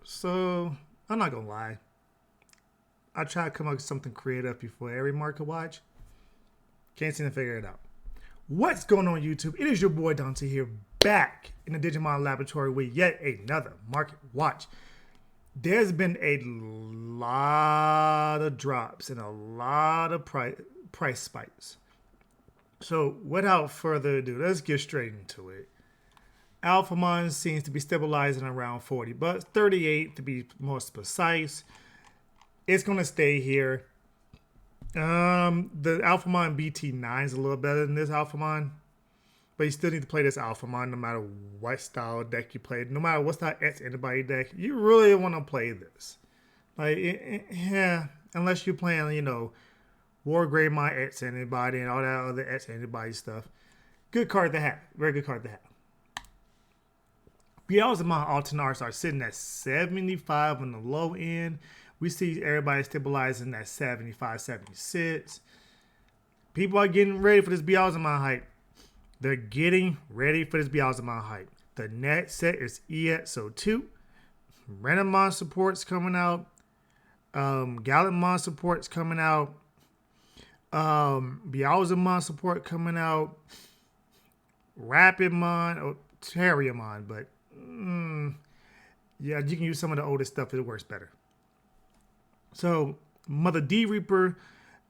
So, I'm not gonna lie. I try to come up with something creative before every market watch. Can't seem to figure it out. What's going on YouTube? It is your boy Dante here, back in the Digimon Laboratory with yet another market watch. There's been a lot of drops and a lot of price spikes. So without further ado, let's get straight into it. Alphamon seems to be stabilizing around 40 bucks, 38 to be more precise. It's gonna stay here. The Alphamon BT9 is a little better than this Alphamon, but you still need to play this Alphamon no matter what style deck you play. No matter what style X anybody deck, you really want to play this. Like, yeah, unless you're playing, War Greymon X anybody and all that other X anybody stuff. Good card to have. Very good card to have. Beelzemon alternate arts are sitting at 75 on the low end. We see everybody stabilizing at 75, 76. People are getting ready for this Beelzemon hype. They're getting ready for this Beelzemon hype. The next set is EXO2. Renamon support's coming out. Gallantmon support's coming out. Beelzemon support coming out. Rapidmon or Chimeramon, but yeah, you can use some of the older stuff. It works better. So Mother D Reaper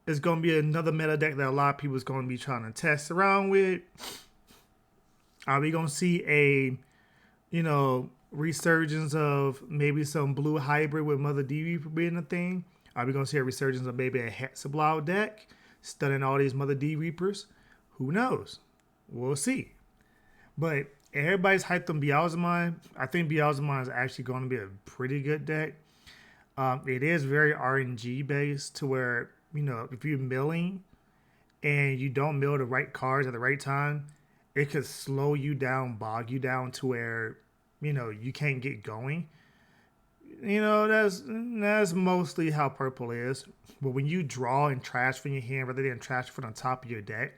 is going to be another meta deck that a lot of people is going to be trying to test around with. Are we going to see a, resurgence of maybe some blue hybrid with Mother D Reaper being a thing? Are we going to see a resurgence of maybe a Hexablow deck studying all these Mother D Reapers? Who knows? We'll see. But everybody's hyped on Beelzemon. I think Beelzemon is actually going to be a pretty good deck. It is very RNG based to where, if you're milling and you don't mill the right cards at the right time, it could slow you down, bog you down to where, you can't get going. That's mostly how purple is. But when you draw and trash from your hand rather than trash from the top of your deck,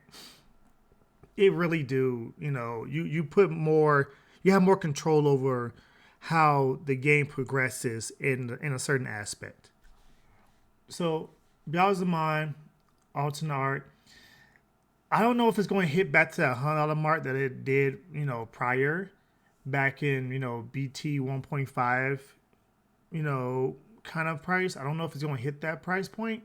it really do, you put more, you have more control over how the game progresses in a certain aspect. So Beelzemon alternate art, I don't know if it's going to hit back to that $100 mark that it did, prior, back in, BT 1.5, kind of price. I don't know if it's going to hit that price point.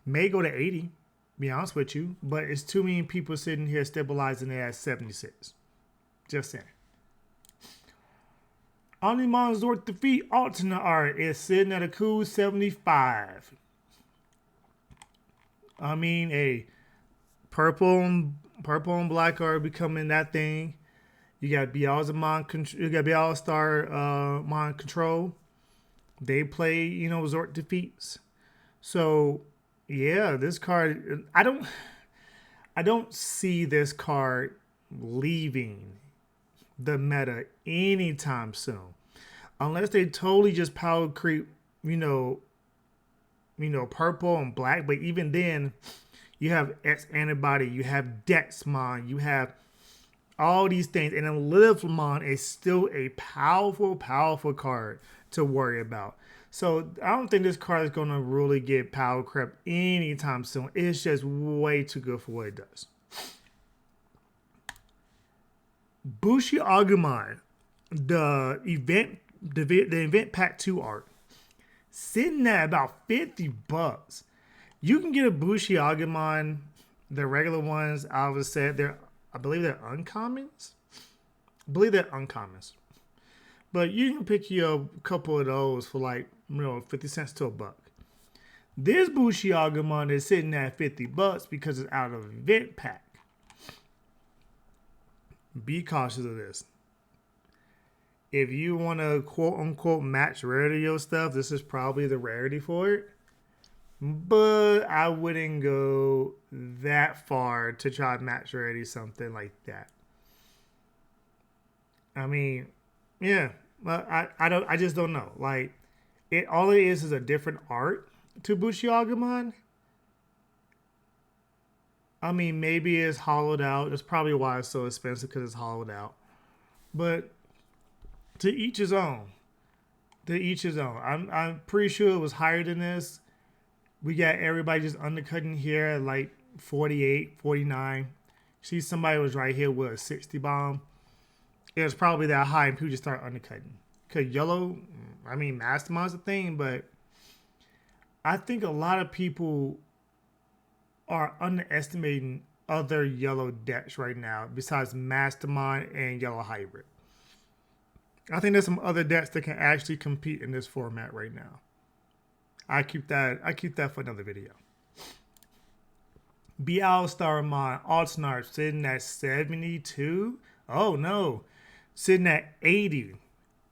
May go to 80, be honest with you, but it's too many people sitting here stabilizing it at 76. Just saying. Omnimon Zord Defeat alternate art is sitting at a cool 75. I mean, a purple and black are becoming that thing. You got Beelzemon, you got Beelstar Mon Control. They play, Zord Defeats. So yeah, this card, I don't see this card leaving the meta anytime soon, unless they totally just power creep, purple and black. But even then, you have X antibody, you have Dexmon, you have all these things, and then Livmon is still a powerful card to worry about. So I don't think this card is gonna really get power crept anytime soon. It's just way too good for what it does. Bushi Agumon, the event pack 2 art, sitting at about 50 bucks. You can get a Bushi Agumon, the regular ones. I would say I believe they're uncommons. But you can pick you a couple of those for like 50 cents to $1. This Bushi Agumon is sitting at 50 bucks because it's out of event pack. Be cautious of this. If you want to quote unquote match rarity your stuff, this is probably the rarity for it. But I wouldn't go that far to try to match rarity something like that. I mean, yeah, I just don't know. Like, all it is a different art to Bushi Agumon. I mean, maybe it's hollowed out. That's probably why it's so expensive, because it's hollowed out. But to each his own. To each his own. I'm pretty sure it was higher than this. We got everybody just undercutting here at like 48, 49. See, somebody was right here with a 60 bomb. It was probably that high and people just start undercutting. Because yellow, I mean, Mastermind's a thing, but I think a lot of people are underestimating other yellow decks right now besides Mastermind and Yellow Hybrid. I think there's some other decks that can actually compete in this format right now. I keep that for another video. Bialstaramon Altsnarf sitting at 72. Oh no, sitting at 80.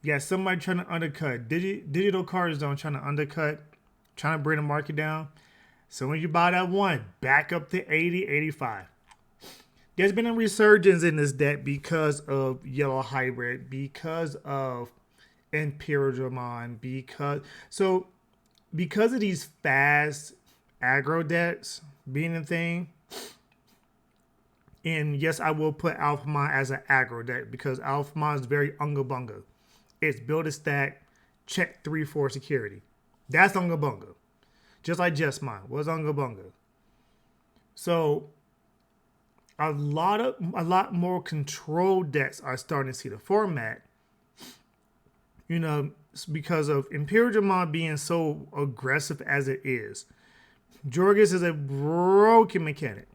Yeah, somebody trying to undercut. Digital Card Zone trying to undercut, trying to bring the market down. So when you buy that one, back up to 80, 85. There's been a resurgence in this deck because of Yellow Hybrid, because of Imperialmon, because of these fast aggro decks being a thing. And yes, I will put Alphamon as an aggro deck because Alphamon is very unga bunga. It's build a stack, check 3-4 security. That's unga bunga. Just like Jesmon was unga bunga. So a lot more control decks are starting to see the format. You know, because of Imperialmon being so aggressive as it is. Jorgus is a broken mechanic.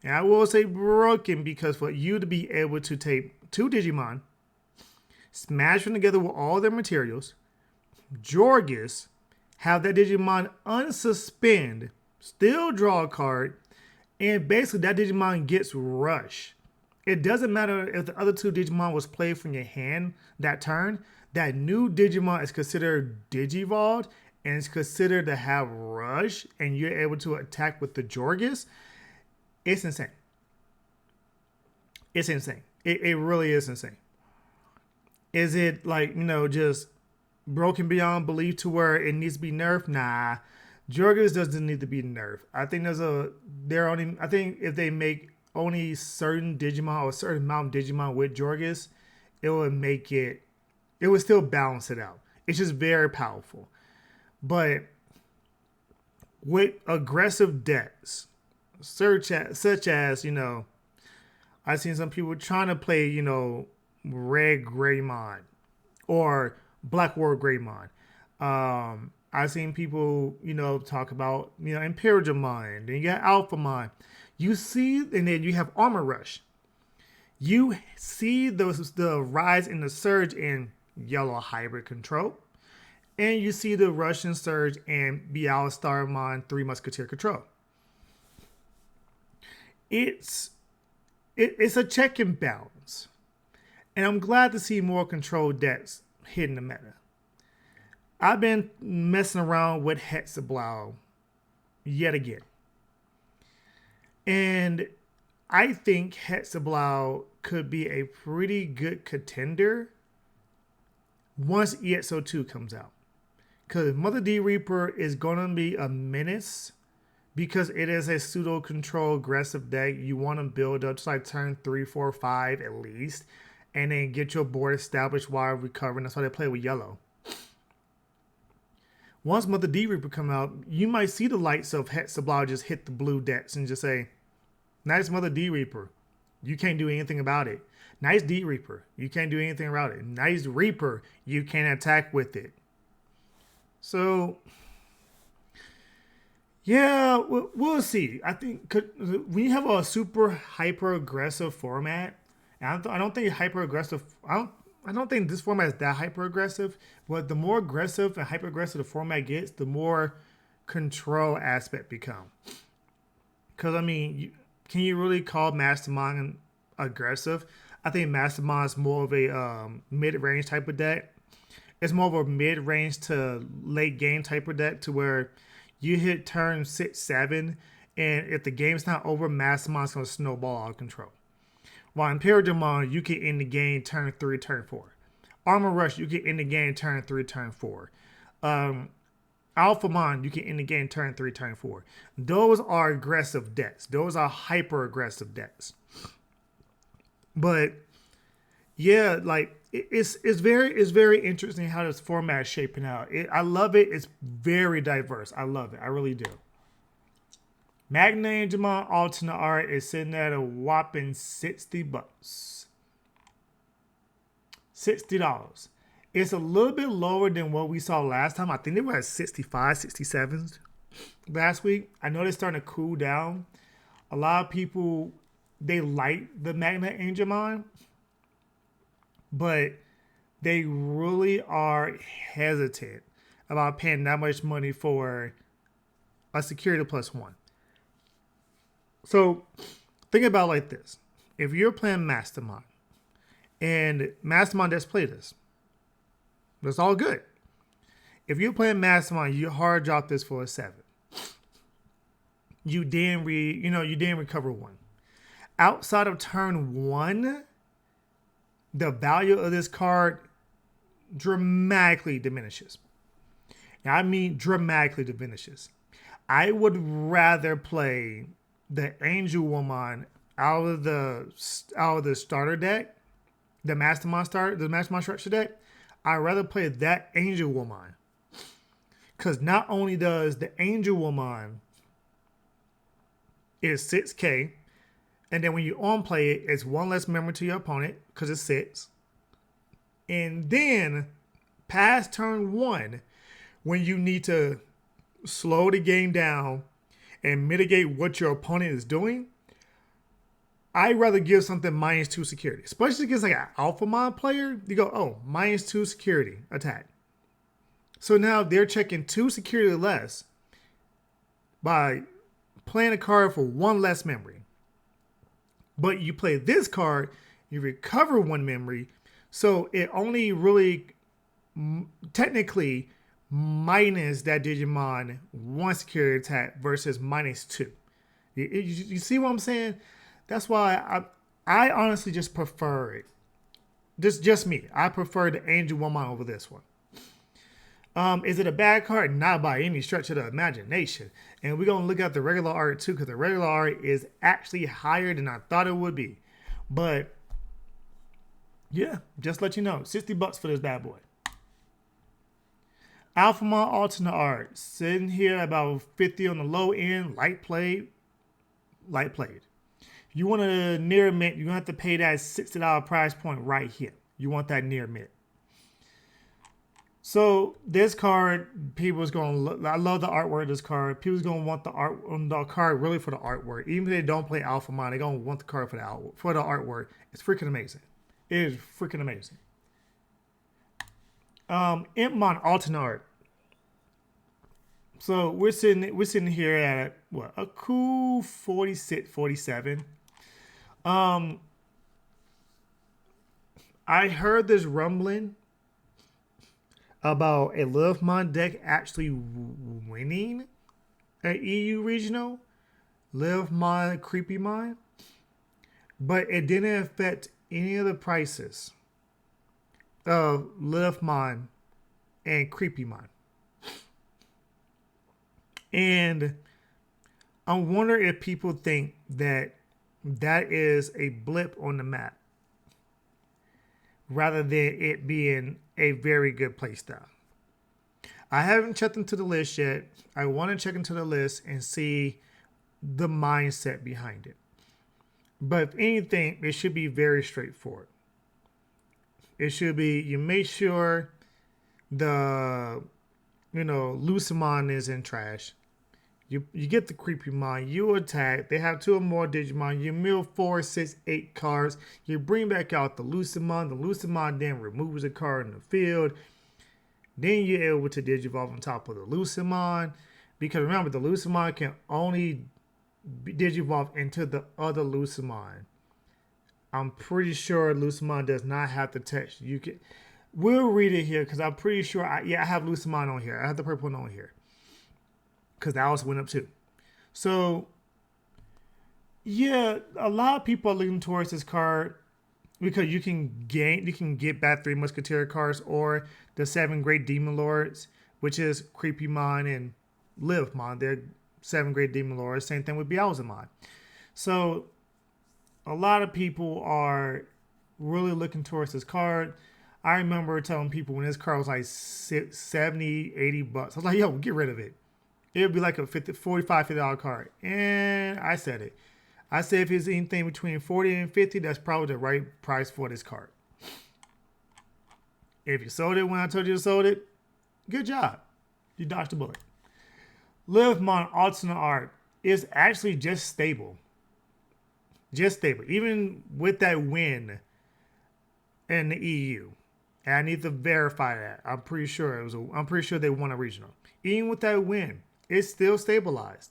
And I will say broken because for you to be able to take 2 Digimon, smash them together with all their materials, Jorgus, have that Digimon unsuspend, still draw a card, and basically that Digimon gets rush. It doesn't matter if the other 2 Digimon was played from your hand that turn, that new Digimon is considered Digivolved and it's considered to have rush and you're able to attack with the Jorgus. It's insane. It's insane. It really is insane. Is it like, just broken beyond belief to where it needs to be nerfed? Nah. Jorgus doesn't need to be nerfed. I think I think if they make only certain Digimon or a certain amount of Digimon with Jorgus, it would still balance it out. It's just very powerful. But with aggressive decks, such as, I've seen some people trying to play, Red Greymon or Black War Greymon. I've seen people, talk about, Imperialmon. Then you got Alphamon. You see, and then you have Armor Rush. You see the rise in the surge in Yellow Hybrid control. And you see the Russian surge in Bialstaramon 3 Musketeer control. It's a check and balance. And I'm glad to see more control decks hitting the meta. I've been messing around with Hexablau yet again. And I think Hexablau could be a pretty good contender once EXO2 comes out. Because Mother D Reaper is going to be a menace because it is a pseudo-control aggressive deck. You want to build up to like turn 3, 4, 5 at least. And then get your board established while recovering. That's why they play with yellow. Once Mother D Reaper come out, you might see the lights of Hexablau just hit the blue decks and just say, nice Mother D Reaper. You can't do anything about it. Nice D Reaper. You can't do anything about it. Nice Reaper. You can't attack with it. So, yeah, we'll see. I think when you have a super hyper aggressive format, and I don't think hyper aggressive. I don't think this format is that hyper aggressive. But the more aggressive and hyper aggressive the format gets, the more control aspect become. Because can you really call Mastermind aggressive? I think Mastermind is more of a mid-range type of deck. It's more of a mid-range to late game type of deck to where you hit turn 6, 7, and if the game's not over, Mastermind's going to snowball out of control. While Imperialmon, you can end the game turn 3, turn 4. Armor Rush, you can end the game turn 3, turn 4. Alphamon, you can end the game turn 3, turn 4. Those are aggressive decks. Those are hyper aggressive decks. But yeah, like it's very interesting how this format is shaping out. I love it. It's very diverse. I love it. I really do. Magna Angelmon alternate art is sitting at a whopping $60. $60. It's a little bit lower than what we saw last time. I think they were at 65, 67s last week. I know they're starting to cool down. A lot of people, they like the Magna Angelmon, but they really are hesitant about paying that much money for a security plus one. So think about it like this. If you're playing Mastermind, and Mastermind just play this, that's all good. If you're playing Mastermind, you hard drop this for a 7. You didn't recover 1. Outside of turn 1, the value of this card dramatically diminishes. Now, I mean dramatically diminishes. I would rather play the Angelmon out of the starter deck, the Mastermind structure deck. I'd rather play that Angelmon. Because not only does the Angelmon is 6K, and then when you on play it, it's 1 less memory to your opponent because it's 6. And then past turn 1, when you need to slow the game down and mitigate what your opponent is doing, I'd rather give something -2 security. Especially against like an Alpha Mod player, you go, oh, -2 security attack. So now they're checking 2 security less by playing a card for 1 less memory. But you play this card, you recover 1 memory, so it only really technically minus that Digimon 1 security attack versus -2. You see what I'm saying? That's why I honestly just prefer it. Just me. I prefer the Angelmon over this one. Is it a bad card? Not by any stretch of the imagination. And we're going to look at the regular art too, because the regular art is actually higher than I thought it would be. But yeah, just let you know, $60 for this bad boy. Alphamon alternate art, sitting here about 50 on the low end, light played. If you want a near mint, you're going to have to pay that $60 price point right here. You want that near mint. So this card, people's going to, I love the artwork of this card. People's going to want the card really for the artwork. Even if they don't play Alphamon, they're going to want the card for the artwork. It's freaking amazing. It is freaking amazing. Impmon alternate art. So we're sitting here at a cool 46, 47. I heard this rumbling about a Livemon deck actually winning an EU regional, Livemon Creepymon, but it didn't affect any of the prices of Livemon and Creepymon. And I wonder if people think that is a blip on the map rather than it being a very good playstyle. I haven't checked into the list yet. I want to check into the list and see the mindset behind it. But if anything, it should be very straightforward. It should be, you make sure the, Lucemon is in trash. You get the Creepymon, you attack, they have 2 or more Digimon, you mill 4, 6, 8 cards, you bring back out the Lucemon then removes a card in the field, then you're able to Digivolve on top of the Lucemon, because remember, the Lucemon can only Digivolve into the other Lucemon. I'm pretty sure Lucemon does not have the text. We'll read it here, because I'm pretty sure, I have Lucemon on here, I have the purple one on here. Because that also went up too. So, yeah, a lot of people are looking towards this card because you can get back 3 Musketeer cards or the 7 Great Demon Lords, which is Creepymon and Livemon. They're 7 Great Demon Lords. Same thing with Beelzemon. So, a lot of people are really looking towards this card. I remember telling people when this card was like 70, 80 bucks. I was like, yo, get rid of it. It would be like a $45 card. And I said it. I said if it's anything between 40 and 50, that's probably the right price for this card. If you sold it when I told you to sold it, good job. You dodged the bullet. Livemon alternate art is actually just stable. Just stable. Even with that win in the EU. And I need to verify that. I'm pretty sure I'm pretty sure they won a regional. Even with that win, it's still stabilized.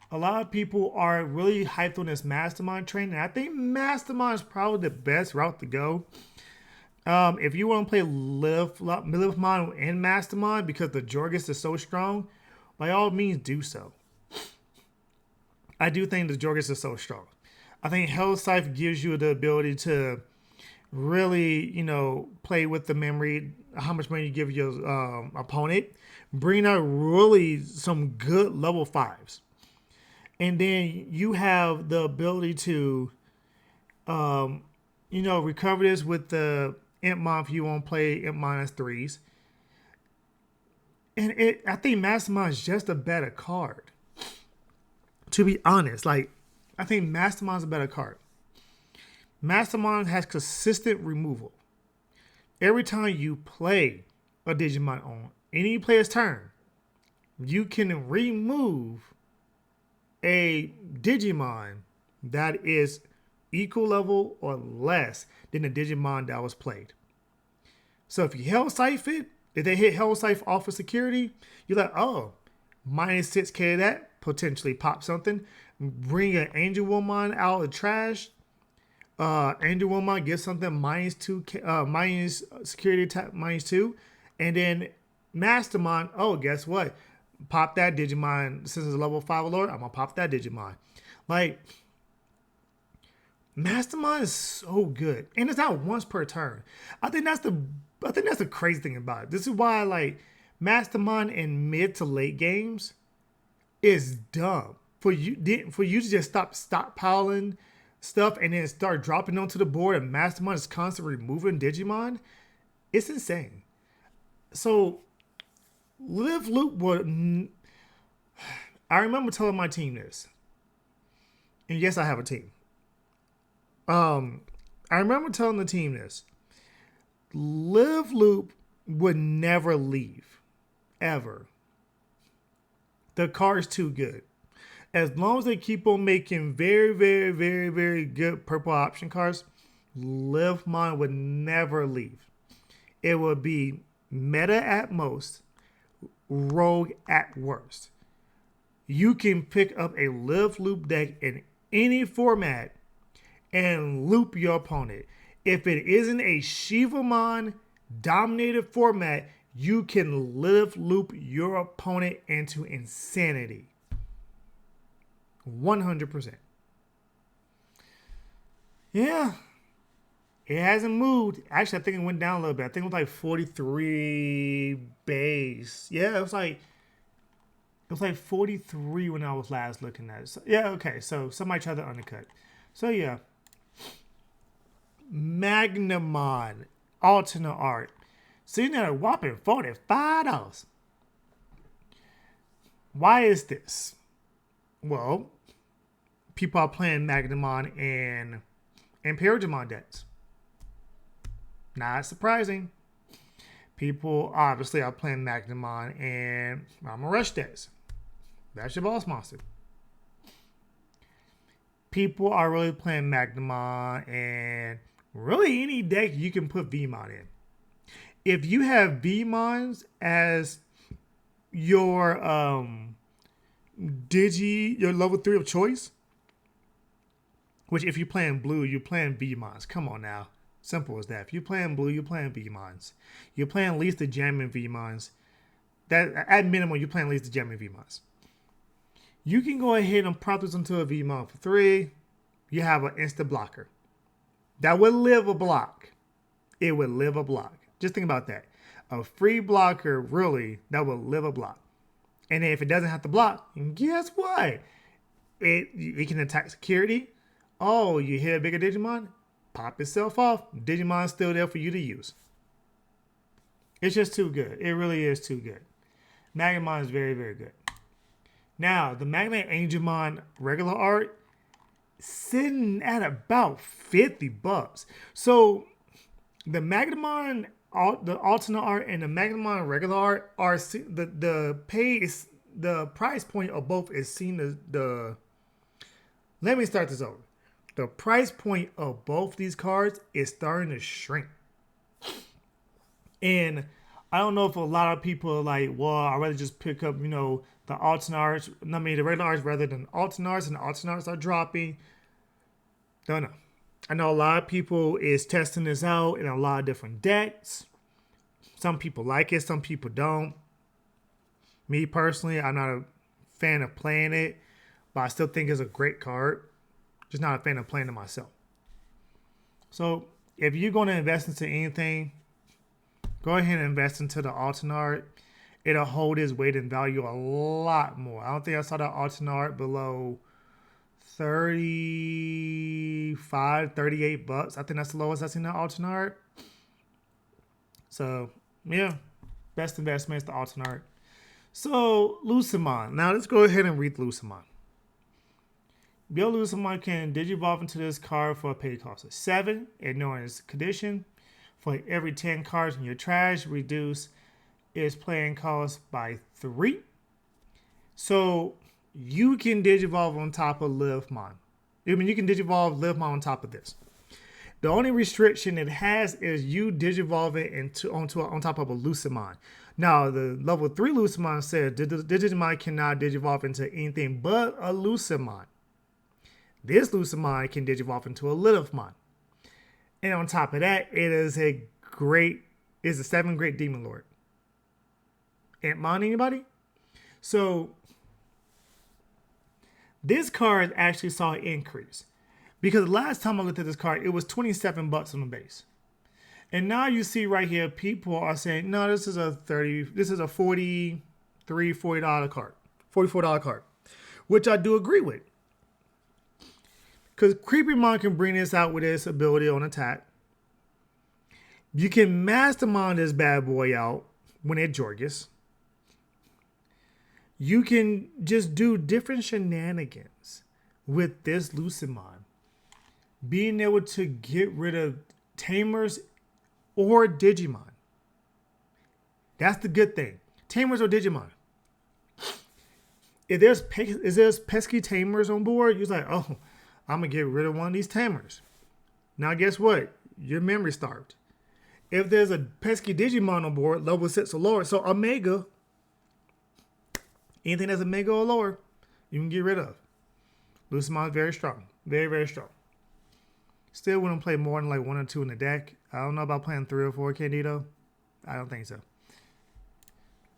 A lot of people are really hyped on this Mastermind train, and I think Mastermind is probably the best route to go. If you want to play Livemon and Mastermind because the Jorgus is so strong, by all means do so. I do think the Jorgus is so strong. I think Hellscythe gives you the ability to really, play with the memory, how much money you give your opponent, bring out really some good level 5s. And then you have the ability to, recover this with the Impmon if you want to play Impmon as 3s. And I think Mastermind is just a better card. To be honest, I think Mastermind is a better card. Mastermind has consistent removal. Every time you play a Digimon on any player's turn, you can remove a Digimon that is equal level or less than the Digimon that was played. So if you Hellscythe it, if they hit Hellscythe off of security, you're like, oh, minus 6k of that, potentially pop something. Bring an Angelmon out of trash. Angelmon gives something minus 2k, minus security attack minus 2. And then Mastermind, oh, guess what? Pop that Digimon. Since it's a level 5 Lord, I'm gonna pop that Digimon. Mastermind is so good. And it's not once per turn. I think that's the crazy thing about it. This is why Mastermind in mid to late games is dumb. For you to just stop stockpiling stuff and then start dropping onto the board and Mastermind is constantly removing Digimon, it's insane. So Live Loop would. I remember telling my team this, and yes, I have a team. I remember telling the team this. Live Loop would never leave, ever. The card's too good. As long as they keep on making very, very, very, very good purple option cards, Livemon would never leave. It would be meta at most, rogue at worst. You can pick up a Live Loop deck in any format and loop your opponent. If it isn't a Shivamon dominated format, you can Live Loop your opponent into insanity. 100%. Yeah. It hasn't moved. Actually, I think it went down a little bit. I think it was like 43 base. Yeah, it was like 43 when I was last looking at it. So, yeah, okay. So somebody tried to undercut. So yeah. Magmamon alternate art. Sitting at a whopping $45. Why is this? Well, people are playing Magmamon and Paramon decks. Not surprising. People obviously are playing Magmamon and Mama Rush decks. That's your boss monster. People are really playing Magmamon and really any deck you can put Vmon in. If you have Vmons as your your level 3 of choice, which if you're playing blue, you're playing Vmons. Come on now. Simple as that. If you're playing blue, you're playing Vmons. You're playing at least the jamming Vmons. That at minimum, you're playing at least the jamming Vmons. You can go ahead and prop this into a Vmon for 3. You have an instant blocker. That would live a block. It would live a block. Just think about that. A free blocker, really, that will live a block. And then if it doesn't have to block, guess what? It can attack security. Oh, you hit a bigger Digimon? pop itself off. Digimon's still there for you to use. It's just too good. It really is too good. Magmamon is very, very good. Now, the Magma Angelmon regular art sitting at about $50. So the Magmamon, the alternate art and the Magmamon regular art are the price point of both is seen as the. Let me start this over. The price point of both these cards is starting to shrink. And I don't know if a lot of people are like, well, I'd rather just pick up, the alternate arts, the regular arts rather than alternate arts, and the alternate arts are dropping. Don't know. I know a lot of people is testing this out in a lot of different decks. Some people like it, some people don't. Me personally, I'm not a fan of playing it, but I still think it's a great card. Just not a fan of playing it myself. So if you're going to invest into anything, go ahead and invest into the alternate art. It'll hold its weight and value a lot more. I don't think I saw that alternate art below $35, $38. I think that's the lowest I've seen that alternate art. So, yeah. Best investment is the alternate art. So, Lucemon. Now, let's go ahead and read Lucemon. Your Lucemon can digivolve into this card for a pay cost of 7, ignoring its condition. For every 10 cards in your trash, reduce its playing cost by 3. So you can digivolve on top of Livemon. I mean, you can digivolve Livemon on top of this. The only restriction it has is you digivolving on top of a Lucemon. Now, the level 3 Lucemon said Digimon cannot digivolve into anything but a Lucemon. This Lucemon can digivolve into a Livemon. And on top of that, it is a 7 great Demon Lord. Antmon, anybody? So this card actually saw an increase. Because last time I looked at this card, it was $27 on the base. And now you see right here, people are saying, no, this is a $43, $40 card. $44 card. Which I do agree with. Because Creepymon can bring this out with its ability on attack. You can Mastermon this bad boy out when it Jorgus. You can just do different shenanigans with this Lucemon. Being able to get rid of Tamers or Digimon. That's the good thing. Tamers or Digimon. If there's pesky Tamers on board, you're like, oh, I'm going to get rid of one of these Tamers. Now, guess what? You're memory starved. If there's a pesky Digimon on board, level 6 or lower, so Omega, anything that's Omega or lower, you can get rid of. Lucemon is very strong. Very, very strong. Still wouldn't play more than like 1 or 2 in the deck. I don't know about playing 3 or 4 Candido. I don't think so.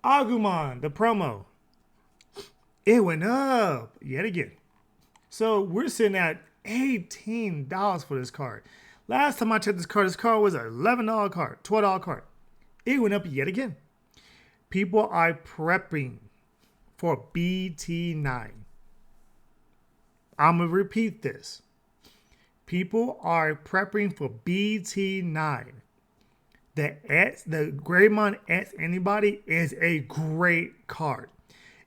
Agumon, the promo. It went up yet again. So we're sitting at $18 for this card. Last time I checked this card was an $11 card, $12 card. It went up yet again. People are prepping for BT9. I'm going to repeat this. People are prepping for BT9. The Greymon X Anybody is a great card.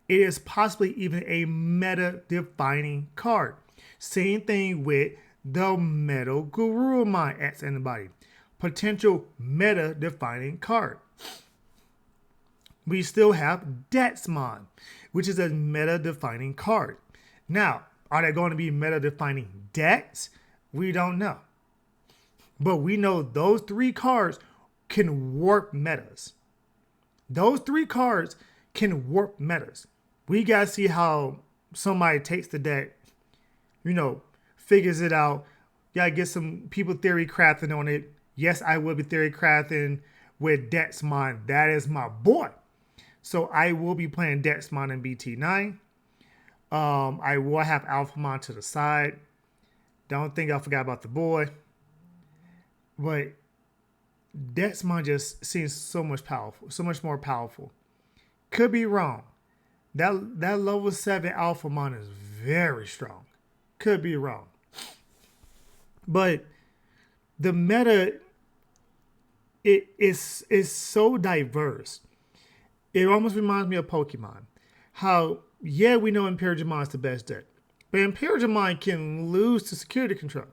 It is possibly even a meta-defining card. Same thing with the Metal Garurumon X Anybody. Potential meta-defining card. We still have Dexmon, which is a meta-defining card. Now, are they going to be meta-defining decks? We don't know. But we know those 3 cards can warp metas. Those 3 cards can warp metas. We got to see how somebody takes the deck, figures it out. Got to get some people theory crafting on it. Yes, I will be theory crafting with Dexmon. That is my boy. So I will be playing Dexmon in BT9. I will have Alphamon to the side. Don't think I forgot about the boy. But Dexmon just seems so much more powerful. Could be wrong. That level 7 Alphamon is very strong. Could be wrong. But the meta is so diverse. It almost reminds me of Pokemon. How, yeah, we know Imperialmon is the best deck, but Imperialmon can lose to security control.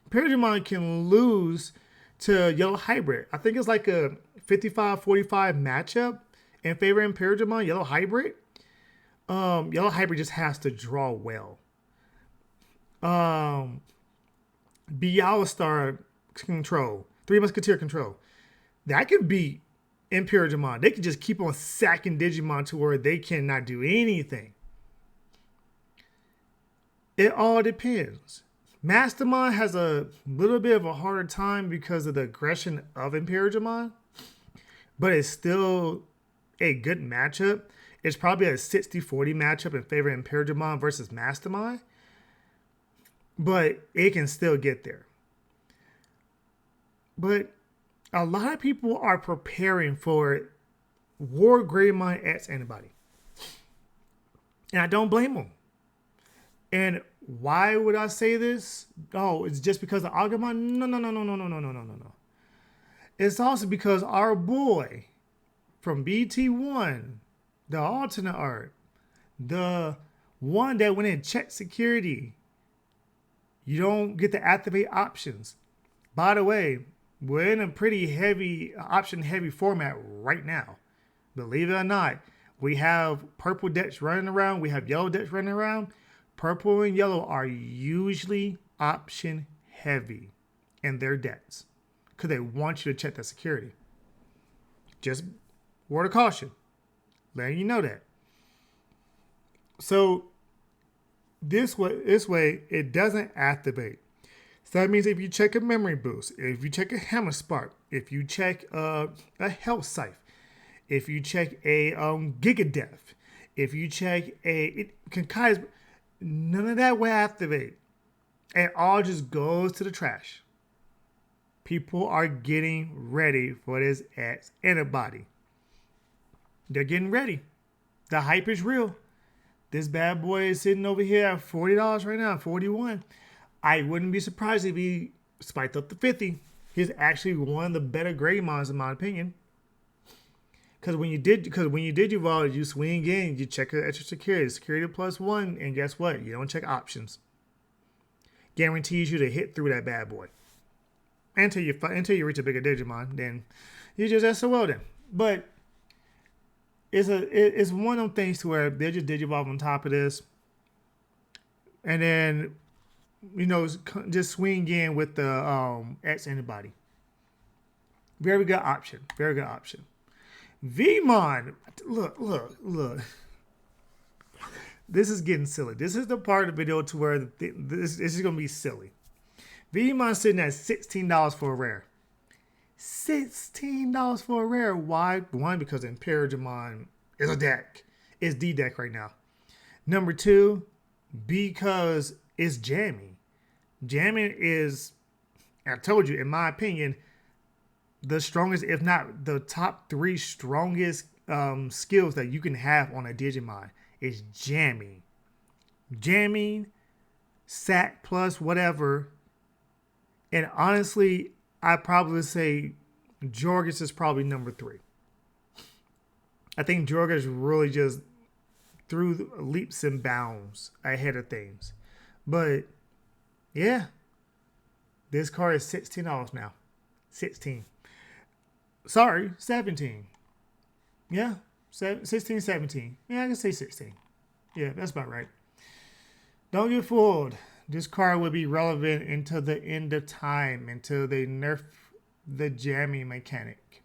Imperialmon can lose to Yellow Hybrid. I think it's like a 55-45 matchup in favor of Imperialmon, Yellow Hybrid. Yellow Hybrid just has to draw well. Bialystar control, Three Musketeer control. That could beat Imperialmon. They can just keep on sacking Digimon to where they cannot do anything. It all depends. Mastermon has a little bit of a harder time because of the aggression of Imperialmon, but it's still a good matchup. It's probably a 60-40 matchup in favor of Imperialmon versus Mastermon, but it can still get there. But a lot of people are preparing for War Greymon X antibody. And I don't blame them. And why would I say this? Oh, it's just because of Agumon? No. It's also because our boy from BT1, the alternate art, the one that when it checked security, you don't get to activate options. By the way, we're in a pretty heavy, option-heavy format right now. Believe it or not, we have purple decks running around. We have yellow decks running around. Purple and yellow are usually option-heavy in their decks because they want you to check the security. Just word of caution, letting you know that. So this way, it doesn't activate. So that means if you check a memory boost, if you check a hammer spark, if you check a health scythe, if you check a gigadeath, if you check none of that will activate. It all just goes to the trash. People are getting ready for this X antibody. They're getting ready. The hype is real. This bad boy is sitting over here at $40 right now, $41. I wouldn't be surprised if he spiked up to $50. He's actually one of the better Greymons in my opinion. Because when you did evolve, you swing in, you check the extra security +1, and guess what? You don't check options. Guarantees you to hit through that bad boy. Until you reach a bigger Digimon, then you just SOL then. But it's one of them things to where they just Digivolve on top of this, and then just swing in with the X antibody. Very good option. Very good option. Vmon, look. This is getting silly. This is the part of the video to where this is going to be silly. Vmon sitting at $16 for a rare. $16 for a rare. Why? One, because Imperialmon is a deck. It's the deck right now. Number two, because it's jamming. Jamming is, I told you, in my opinion, the strongest, if not the top 3 strongest skills that you can have on a Digimon is jamming. Jamming, sack plus whatever. And honestly, I'd probably say Jorgus is probably number 3. I think Jorgus really just threw leaps and bounds ahead of things. But yeah, this card is $16 now. 16. Sorry, 17. Yeah, 16, 17. Yeah, I can say 16. Yeah, that's about right. Don't get fooled. This card will be relevant until the end of time, until they nerf the jamming mechanic.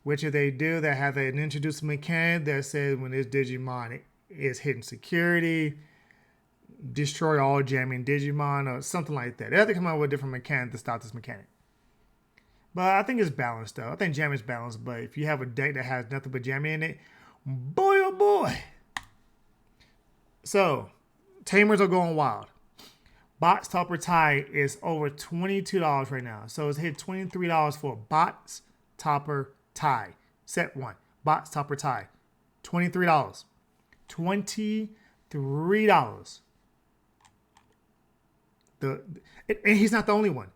Which if they do, they have an introduced mechanic that says when this Digimon is hitting security, destroy all jamming Digimon or something like that. They have to come out with a different mechanic to stop this mechanic. But I think it's balanced though. I think jamming is balanced, but if you have a deck that has nothing but jamming in it, boy oh boy. So, Tamers are going wild. Bots Topper Tie is over $22 right now. So it's hit $23 for Bots Topper Tie. Set 1. Bots Topper Tie. $23. $23. And he's not the only one.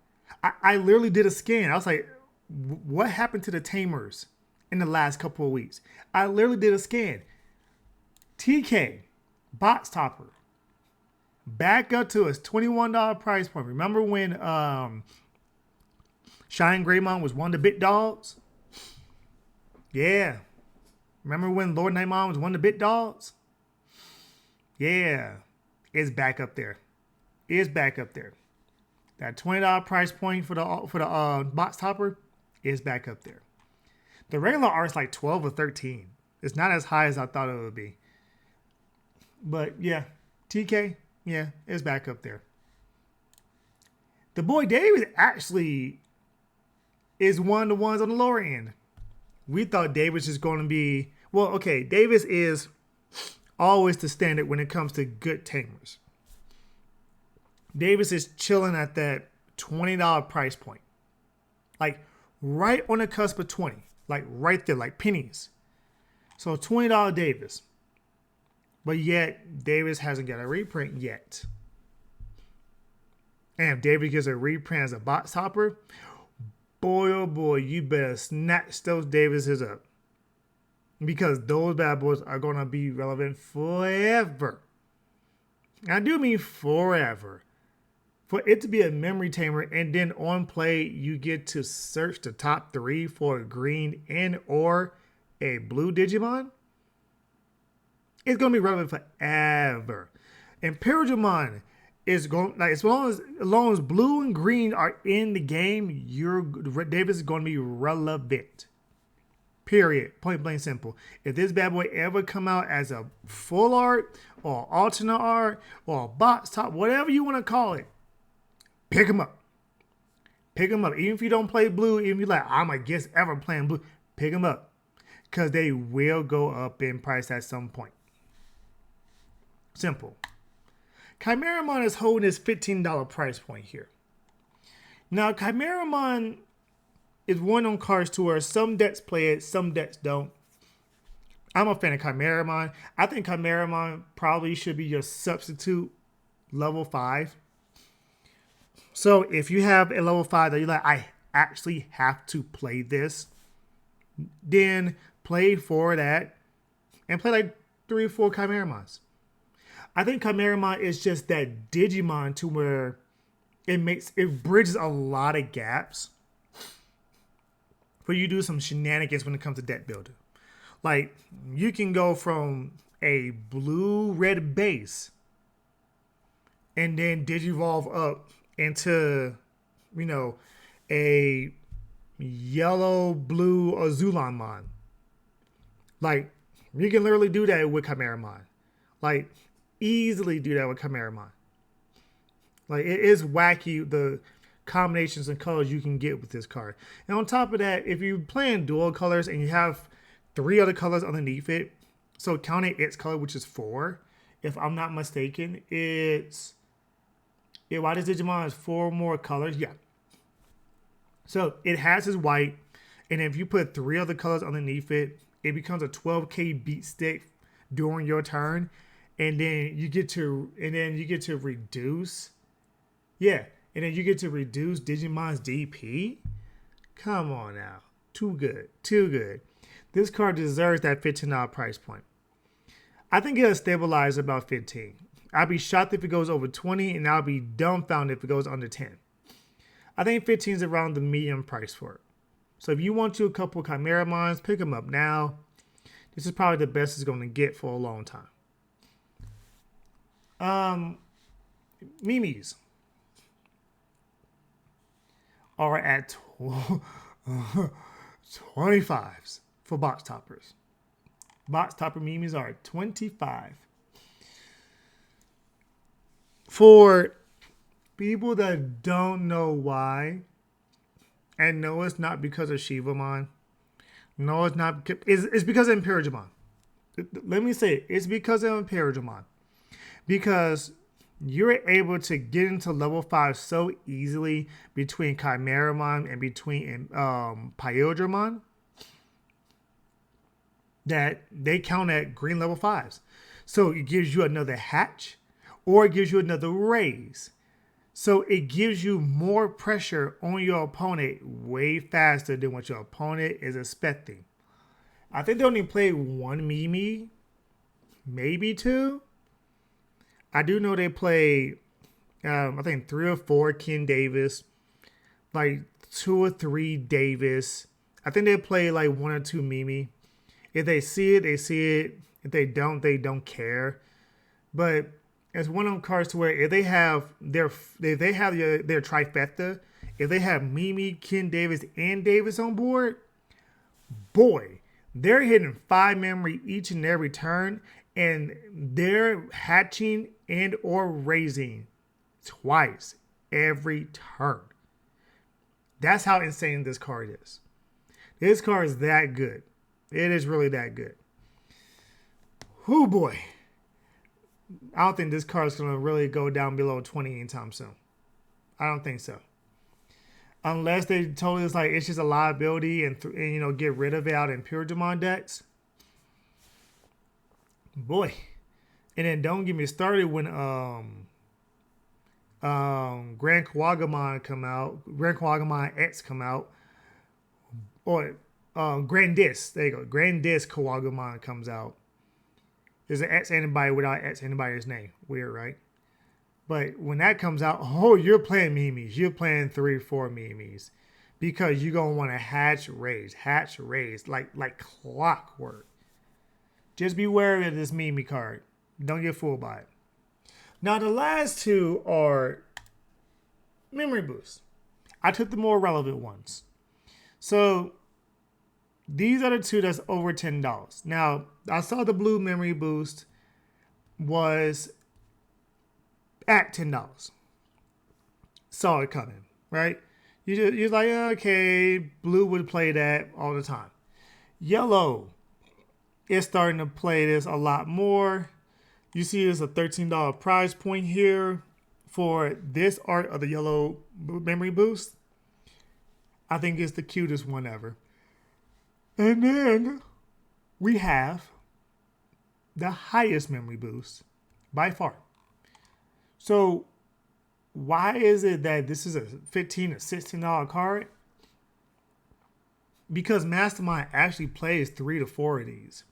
I literally did a scan. I was like, what happened to the Tamers in the last couple of weeks? I literally did a scan. TK, box topper, back up to its $21 price point. Remember when Shine Greymon was one of the bit dogs? Yeah. Remember when Lord Nightmon was one of the bit dogs? Yeah. It's back up there. It's back up there. That $20 price point for the box topper is back up there. The regular art is like 12 or 13. It's not as high as I thought it would be. But yeah, TK, yeah, it's back up there. The boy David actually is one of the ones on the lower end. We thought Davis is going to be, well, okay, Davis is always the standard when it comes to good tamers. Davis is chilling at that $20 price point. Like right on the cusp of 20. Like right there, like pennies. So $20 Davis. But yet, Davis hasn't got a reprint yet. And if Davis gets a reprint as a box topper, boy, oh boy, you better snatch those Davises up. Because those bad boys are going to be relevant forever. I do mean forever. For it to be a memory tamer and then on play, you get to search the top 3 for a green and or a blue Digimon. It's going to be relevant forever. And Agumon is going, like, as long as blue and green are in the game, Davis is going to be relevant. Period. Point blank simple. If this bad boy ever come out as a full art or alternate art or a box top, whatever you want to call it, pick him up. Pick him up. Even if you don't play blue, even if you're like, I'm against ever playing blue, pick him up. Because they will go up in price at some point. Simple. Chimeramon is holding his $15 price point here. Now, Chimeramon is one on cards to where some decks play it, some decks don't. I'm a fan of Chimeramon. I think Chimeramon probably should be your substitute level 5. So if you have a level 5 that you're like, I actually have to play this, then play for that and play like 3 or 4 Chimeramons. I think Chimeramon is just that Digimon to where it bridges a lot of gaps for you to do some shenanigans when it comes to deck building. Like, you can go from a blue-red base and then Digivolve up into, a yellow-blue Azulanmon. Like, you can literally do that with Chimeramon. Like, easily do that with Chimeramon. Like, it is wacky, the combinations and colors you can get with this card. And on top of that, if you're playing dual colors and you have 3 other colors underneath it, so counting its color, which is 4, if I'm not mistaken, why does Digimon has 4 more colors? Yeah. So it has his white, and if you put 3 other colors underneath it, it becomes a 12k beat stick during your turn. And then you get to reduce. Yeah. And then you get to reduce Digimon's DP. Come on now. Too good. Too good. This card deserves that $15 price point. I think it'll stabilize about 15. I'll be shocked if it goes over 20, and I'll be dumbfounded if it goes under 10. I think 15 is around the medium price for it. So if you want to a couple Chimeramons, pick them up now. This is probably the best it's going to get for a long time. Mimis are at 25s for box toppers. Box topper Mimis are at 25. For people that don't know why, and no, it's not because of Shivamon. No, it's not. It's because of Imperigimon. Let me say it. It's because of Imperigimon. Because you're able to get into level 5 so easily between Chimeramon and between Pyodramon that they count at green level 5s. So it gives you another hatch or it gives you another raise. So it gives you more pressure on your opponent way faster than what your opponent is expecting. I think they only played one Mimi, maybe two. I do know they played, I think 3 or 4 Ken Davis, like 2 or 3 Davis. I think they play like 1 or 2 Mimi. If they see it, they see it. If they don't care. But it's one of them cards to where if they have their trifecta, if they have Mimi, Ken Davis, and Davis on board, boy, they're hitting 5 memory each and every turn, and they're hatching and or raising twice every turn. That's how insane this card is. This card is that good. It is really that good. Whoo boy. I don't think this card is going to really go down below 20 anytime soon. I don't think so. Unless they told us like it's just a liability and you know, get rid of it out in pure Agumon decks. Boy. And then don't get me started when Grand Kawagumon come out, Grand Kawagumon X come out, or Grandis. There you go. Grandis Kawagumon comes out. There's an X antibody without X antibody's name. Weird, right? But when that comes out, oh, you're playing Mimis. You're playing 3 or 4 Mimis. Because you're going to want to hatch, raise, like clockwork. Just be wary of this Mimi card. Don't get fooled by it. Now, the last two are memory boosts. I took the more relevant ones. So, these are the two that's over $10. Now, I saw the blue memory boost was at $10. Saw it coming, right? You're like, okay, blue would play that all the time. Yellow is starting to play this a lot more. You see there's a $13 prize point here for this art of the yellow memory boost. I think it's the cutest one ever. And then we have the highest memory boost by far. So why is it that this is a $15 or $16 card? Because Mastermind actually plays 3 to 4 of these.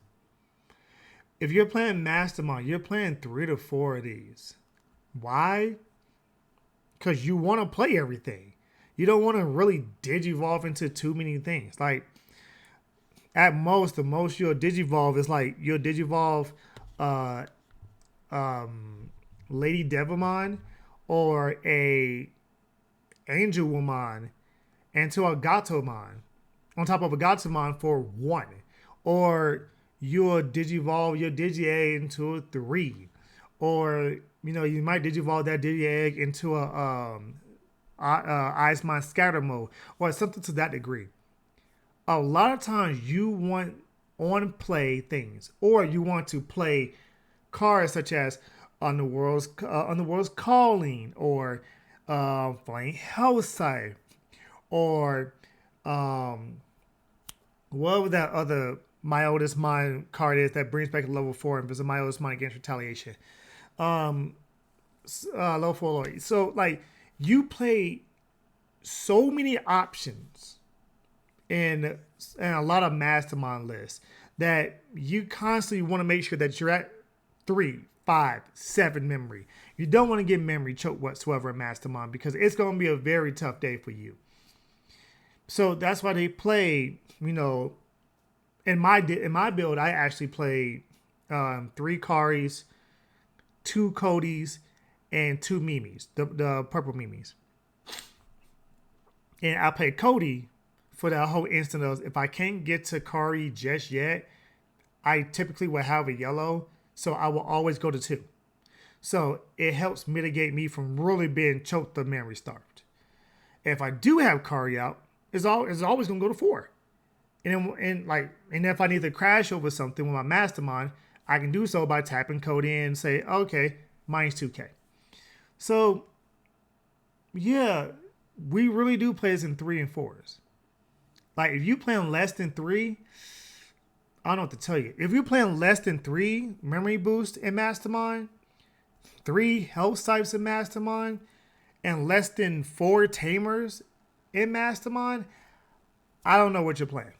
If you're playing Mastermind, you're playing 3 to 4 of these. Why? Because you want to play everything. You don't want to really digivolve into too many things. Like, at most, the most you'll digivolve is like you'll digivolve Lady Devimon or a Angelmon into a Gatomon on top of a Gatomon for 1. Or you'll digivolve your Digi-Egg into a 3. Or, you know, you might digivolve that Digi-Egg into a Icemon Scatter Mode or something to that degree. A lot of times you want on play things, or you want to play cards such as Underworld's Calling, or Flame Hellscythe, or whatever that other My Oldest Mind card is that brings back a level 4 and visit My Oldest Mind against retaliation. Level 4 Lord. So like you play so many options and a lot of Mastermind lists that you constantly want to make sure that you're at 3, 5, 7 memory. You don't want to get memory choke whatsoever in Mastermind because it's going to be a very tough day for you. So that's why they play, you know, in my build, I actually played 3 Karis, 2 Codys, and 2 Mimis, the purple Mimis. And I played Cody for that whole instant of if I can't get to Kari just yet, I typically will have a yellow, so I will always go to 2. So it helps mitigate me from really being choked or memory starved. If I do have Kari out, it's always going to go to 4. And if I need to crash over something with my Mastermind, I can do so by tapping code in and say, okay, mine's 2K. So, yeah, we really do play this in 3 and 4s. Like, if you playing less than 3, I don't know what to tell you. If you're playing less than 3 memory boost in Mastermind, 3 health types in Mastermind, and less than 4 Tamers in Mastermon, I don't know what you're playing.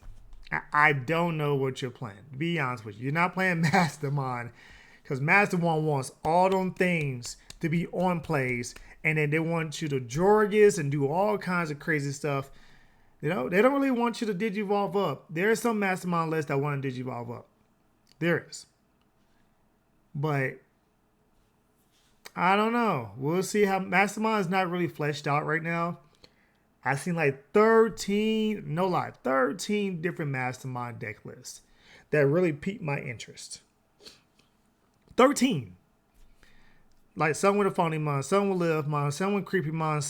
I don't know what you're playing. To be honest with you, you're not playing Mastermon because Mastermon wants all them things to be on plays, and then they want you to Jorgus and do all kinds of crazy stuff. You know, they don't really want you to Digivolve up. There are some Mastermon lists that want to Digivolve up. There is. But I don't know. We'll see how Mastermon is not really fleshed out right now. I've seen like 13 different Mastermon deck lists that really piqued my interest. 13. Like some with a Phonymon, some with Livemon, some with Creepymon,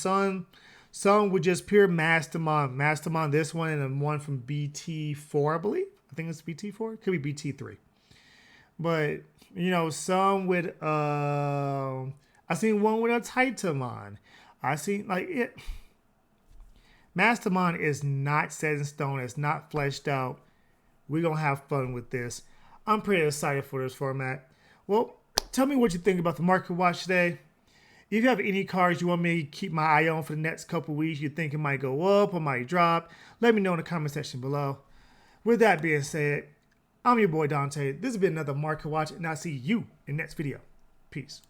some with just pure Mastermon. Mastermon, this one, and then one from BT4, I believe. I think it's BT4. It could be BT3. But, you know, some with, I seen one with a Titanmon. I seen, like, it. Mastermon is not set in stone. It's not fleshed out. We're going to have fun with this. I'm pretty excited for this format. Well, tell me what you think about the market watch today. If you have any cards you want me to keep my eye on for the next couple weeks, you think it might go up or might drop, let me know in the comment section below. With that being said, I'm your boy Dante. This has been another Market Watch, and I'll see you in the next video. Peace.